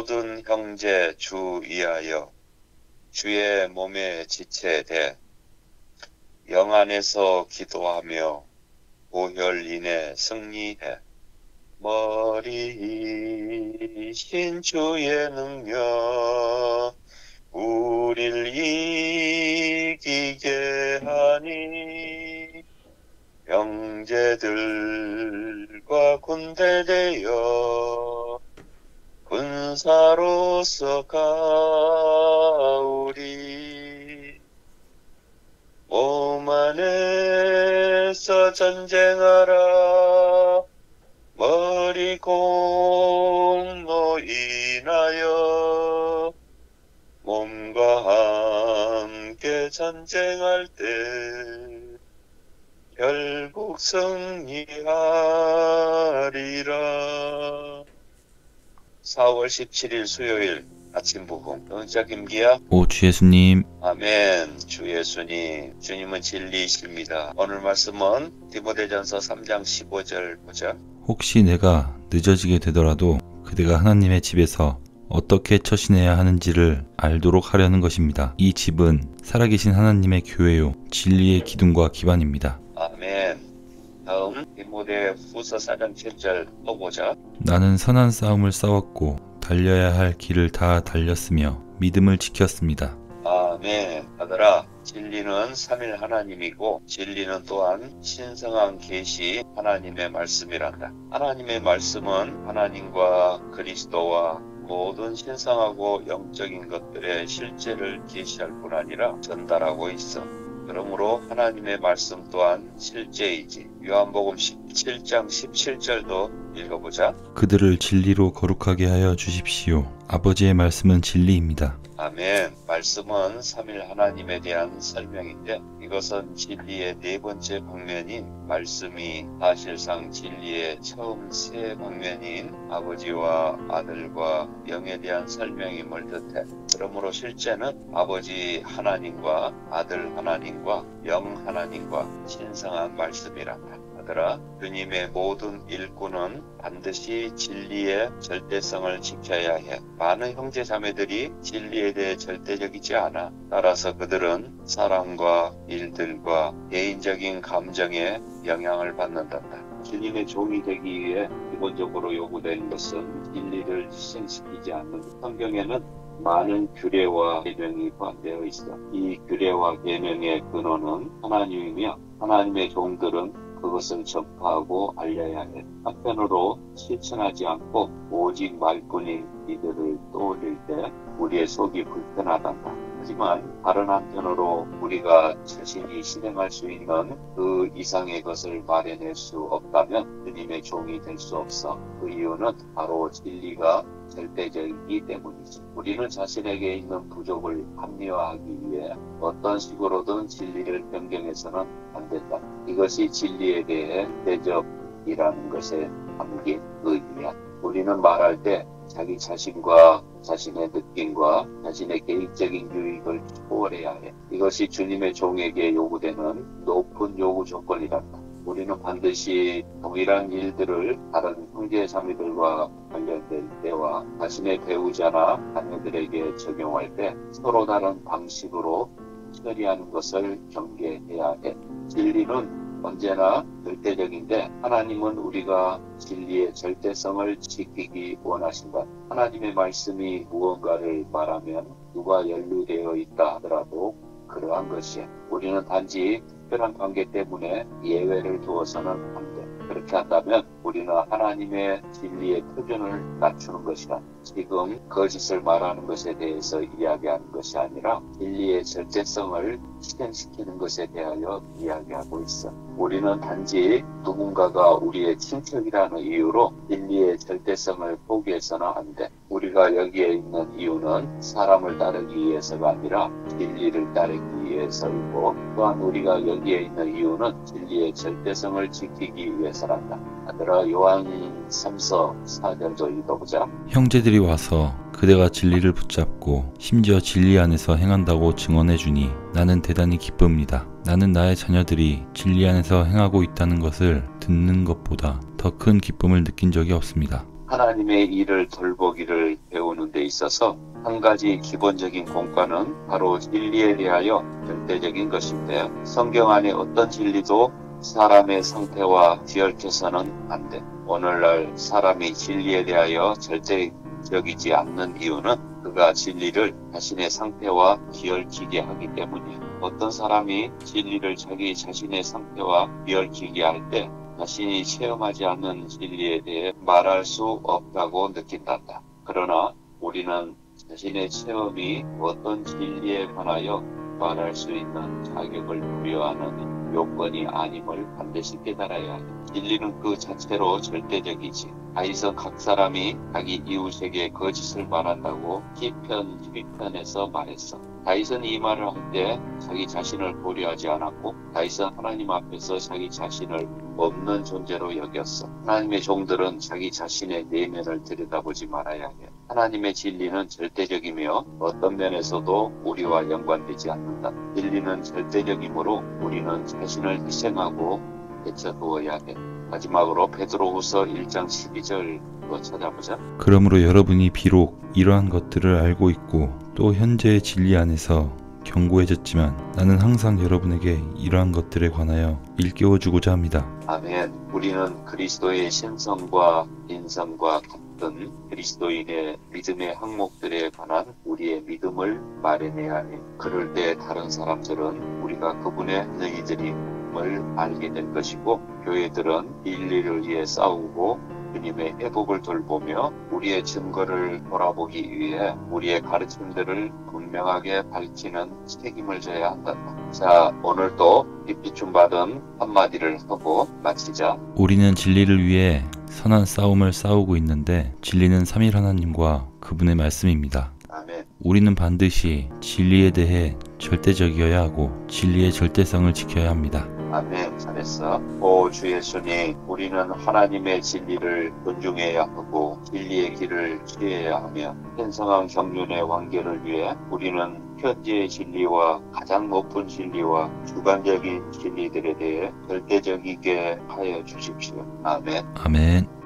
모든 형제 주 위하여 주의 몸에 지체되 영 안에서 기도하며 보혈인에 승리해. 머리이신 주의 능력 우릴 이기게 하니 형제들과 군대 되어 군사로서 가오리. 몸 안에서 전쟁하라. 머리 공로 인하여 몸과 함께 전쟁할 때 결국 승리하리라. 4월 17일 수요일 아침 부흥. 영자 김기야. 오, 주 예수님. 아멘. 주 예수님. 주님은 진리이십니다. 오늘 말씀은 디모데전서 3장 15절 보자. 혹시 내가 늦어지게 되더라도 그대가 하나님의 집에서 어떻게 처신해야 하는지를 알도록 하려는 것입니다. 이 집은 살아계신 하나님의 교회요 진리의 기둥과 기반입니다. 아멘. 다음 디모데 후서 4장 7절 또 보자. 나는 선한 싸움을 싸웠고 달려야 할 길을 다 달렸으며 믿음을 지켰습니다. 아멘. 아들아, 진리는 삼일 하나님이고 진리는 또한 신성한 계시 하나님의 말씀이란다. 하나님의 말씀은 하나님과 그리스도와 모든 신성하고 영적인 것들의 실제를 계시할 뿐 아니라 전달하고 있어. 그러므로 하나님의 말씀 또한 실제이지. 요한복음 17장 17절도 읽어보자. 그들을 진리로 거룩하게 하여 주십시오. 아버지의 말씀은 진리입니다. 아멘. 말씀은 삼일 하나님에 대한 설명인데 이것은 진리의 네 번째 방면인 말씀이 사실상 진리의 처음 세 방면인 아버지와 아들과 영에 대한 설명임을 뜻해. 그러므로 실제는 아버지 하나님과 아들 하나님과 영 하나님과 신성한 말씀이란다. 아들아, 주님의 모든 일꾼은 반드시 진리의 절대성을 지켜야 해. 많은 형제 자매들이 진리에 대해 절대적이지 않아. 따라서 그들은 사람과 일들과 개인적인 감정에 영향을 받는단다. 주님의 종이 되기 위해 기본적으로 요구되는 것은 진리를 희생시키지 않는 것. 성경에는 많은 규례와 계명이 포함되어 있어. 이 규례와 계명의 근원은 하나님이며 하나님의 종들은 그것을 전파하고 알려야 해. 한편으로 실천하지 않고 오직 말뿐인 이들을 떠올릴 때 우리의 속이 불편하단다. 하지만 다른 한편으로 우리가 자신이 실행할 수 있는 그 이상의 것을 마련할 수 없다면 주님의 종이 될 수 없어. 그 이유는 바로 진리가 절대적이기 때문이지. 우리는 자신에게 있는 부족을 합리화하기 위해 어떤 식으로든 진리를 변경해서는 안 된다. 이것이 진리에 대해 대적이라는 것에 담긴 의미야. 우리는 말할 때 자기 자신과 자신의 느낌과 자신의 개인적인 유익을 초월해야 해. 이것이 주님의 종에게 요구되는 높은 요구 조건이란다. 우리는 반드시 동일한 일들을 다른 형제 자매들과 관련될 때와 자신의 배우자나 자녀들에게 적용할 때 서로 다른 방식으로 처리하는 것을 경계해야 해. 진리는 언제나 절대적인데 하나님은 우리가 진리의 절대성을 지키기 원하신다. 하나님의 말씀이 무언가를 말하면 누가 연루되어 있다 하더라도 그러한 것이야. 우리는 단지 특별한 관계 때문에 예외를 두어서는 안 돼. 그렇게 한다면 우리는 하나님의 진리의 표준을 낮추는 것이다. 지금 거짓을 말하는 것에 대해서 이야기하는 것이 아니라 진리의 절대성을 실현시키는 것에 대하여 이야기하고 있어. 우리는 단지 누군가가 우리의 친척이라는 이유로 진리의 절대성을 포기해서는 안 돼. 우리가 여기에 있는 이유는 사람을 따르기 위해서가 아니라 진리를 따르기 위해서이고 또한 우리가 여기에 있는 이유는 진리의 절대성을 지키기 위해서란다. 아들아, 요한 3서 4절도 읽어보자. 형제들이 와서 그대가 진리를 붙잡고 심지어 진리 안에서 행한다고 증언해주니 나는 대단히 기쁩니다. 나는 나의 자녀들이 진리 안에서 행하고 있다는 것을 듣는 것보다 더 큰 기쁨을 느낀 적이 없습니다. 하나님의 일을 돌보기를 배우는 데 있어서 한 가지 기본적인 공과는 바로 진리에 대하여 절대적인 것인데, 성경 안에 어떤 진리도 사람의 상태와 뒤얽혀서는 안 돼. 오늘날 사람이 진리에 대하여 절대적이지 않는 이유는 그가 진리를 자신의 상태와 뒤얽히게 하기 때문이야. 어떤 사람이 진리를 자기 자신의 상태와 뒤얽히게 할 때 자신이 체험하지 않는 진리에 대해 말할 수 없다고 느낀단다. 그러나 우리는 자신의 체험이 어떤 진리에 관하여 말할 수 있는 자격을 부여하는 요건이 아님을 반드시 깨달아야 해. 진리는 그 자체로 절대적이지. 다윗은 각 사람이 자기 이웃에게 거짓을 말한다고 시편 12편에서 말했어. 다윗은 이 말을 할 때 자기 자신을 고려하지 않았고, 다윗은 하나님 앞에서 자기 자신을 없는 존재로 여겼어. 하나님의 종들은 자기 자신의 내면을 들여다보지 말아야 해. 하나님의 진리는 절대적이며 어떤 면에서도 우리와 연관되지 않는다. 진리는 절대적이므로 우리는 자신을 희생하고 제쳐두어야 해. 마지막으로 베드로후서 1장 12절 찾아보자. 그러므로 여러분이 비록 이러한 것들을 알고 있고 또 현재의 진리 안에서 견고해졌지만 나는 항상 여러분에게 이러한 것들에 관하여 일깨워주고자 합니다. 아멘. 우리는 그리스도의 신성과 인성과 같은 그리스도인의 믿음의 항목들에 관한 우리의 믿음을 말해내야 해. 그럴 때 다른 사람들은 우리가 그분의 너희들임을 알게 될 것이고, 교회들은 진리를 위해 싸우고 주님의 회복을 돌보며 우리의 증거를 돌아보기 위해 우리의 가르침들을 분명하게 밝히는 책임을 져야 한다. 자, 오늘도 빛비춤 받은 한마디를 하고 마치자. 우리는 진리를 위해 선한 싸움을 싸우고 있는데 진리는 삼위 하나님과 그분의 말씀입니다. 아멘. 우리는 반드시 진리에 대해 절대적이어야 하고 진리의 절대성을 지켜야 합니다. 아멘. 잘했어. 오 주 예수님, 우리는 하나님의 진리를 존중해야 하고 진리의 길을 취해야 하며 현성한 경륜의 완결을 위해 우리는 현재의 진리와 가장 높은 진리와 주관적인 진리들에 대해 절대적이게 하여 주십시오. 아멘. 아멘.